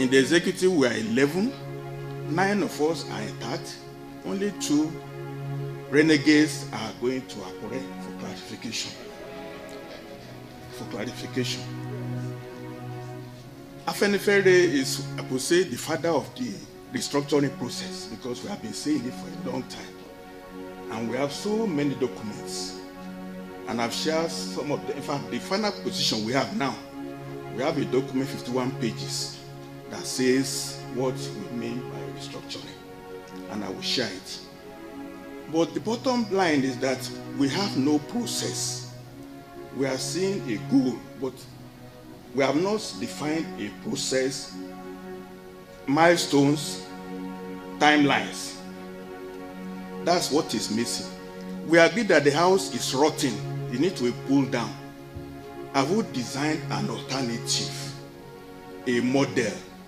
In the executive, we are 11. 9 of us are intact. Only 2 renegades are going to Akure for clarification. Afenifere is, I would say, the father of the restructuring process, because we have been saying it for a long time. And we have so many documents. And I've shared some of them. In fact, the final position we have now, we have a document, 51 pages, that says what we mean by restructuring. And I will share it. But the bottom line is that we have no process. We are seeing a goal, but we have not defined a process, milestones, timelines. That's what is missing. We agree that the house is rotting. It needs to be pulled down. I would design an alternative, a model